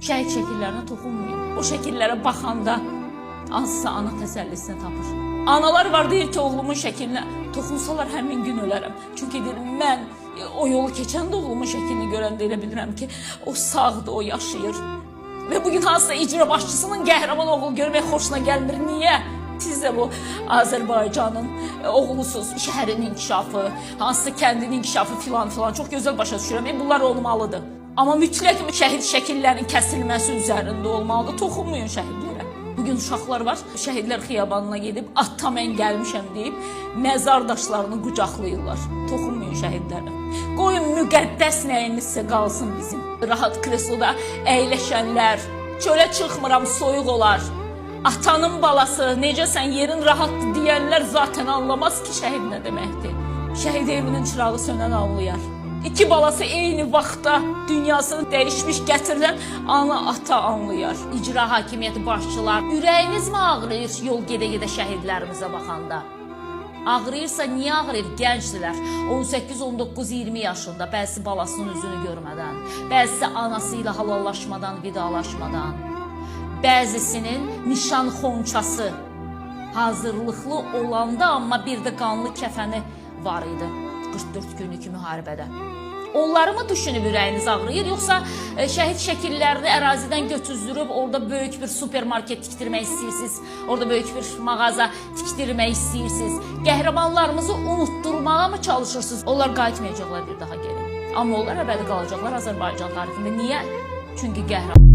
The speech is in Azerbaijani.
Şəhid şəkillərinə toxunmayın. O şəkillərə baxanda hansısa ana təsəllisini tapır. Analar var deyir ki, oğlumun şəklinə toxunsalar həmin gün ölərəm. Çünki deyir, mən o yolu keçəndə oğlumun şəklini görəndə elə bilirəm ki, o sağdır, o yaşayır. Və bugün hansısa icra başçısının qəhrəman oğlu görmək xoşuna gəlmir. Niyə? Siz də bu Azərbaycanın oğlusunuz, şəhərin inkişafı, hansısa kəndin inkişafı filan çox gözəl başa düşürəm. Bunlar olmalıdır. Amma mütləq şəhid şəkillərinin kəsilməsi üzərində olmalıdır. Toxunmayın şəhidlərə. Bugün uşaqlar var, şəhidlər xiyabanına gedib, ata mən gəlmişəm deyib, məzar daşlarını qucaqlayırlar. Toxunmayın şəhidlərə. Qoyun müqəddəs nəyimizsə qalsın bizim. Rahat kresloda əyləşənlər, çölə çıxmıram, soyuq olar. Atanın balası, necəsən, yerin rahatdır deyənlər zaten anlamaz ki, şəhid nə deməkdir. Şəhid evinin çırağı sönən anlayar. İki balası eyni vaxtda dünyasını dəyişmiş gətirilən ana ata anlayar. İcra hakimiyyəti başçılar, ürəyiniz mi ağrıyır yol gedə-gedə şəhidlərimizə baxanda? Ağrıyırsa niyə ağrıyır? Gəncdilər, 18, 19, 20 yaşında, bəzisi balasının üzünü görmədən, bəzisi anası ilə halallaşmadan, vidalaşmadan, bəzisinin nişan xonçası hazırlıqlı olanda, amma bir də qanlı kəfəni var idi 44 günlük müharibədə. Onları mı düşünüb ürəyiniz ağrıyır, yoxsa şəhid şəkillərini ərazidən götüzdürüb orada böyük bir supermarket tikdirmək istəyirsiniz, orada böyük bir mağaza tikdirmək istəyirsiniz, qəhrəmanlarımızı unutturmağa mı çalışırsınız? Onlar qayıtmayacaqlar bir daha geri. Amma onlar əbədi qalacaqlar Azərbaycan tarixində. Niyə? Çünki qəhrəman.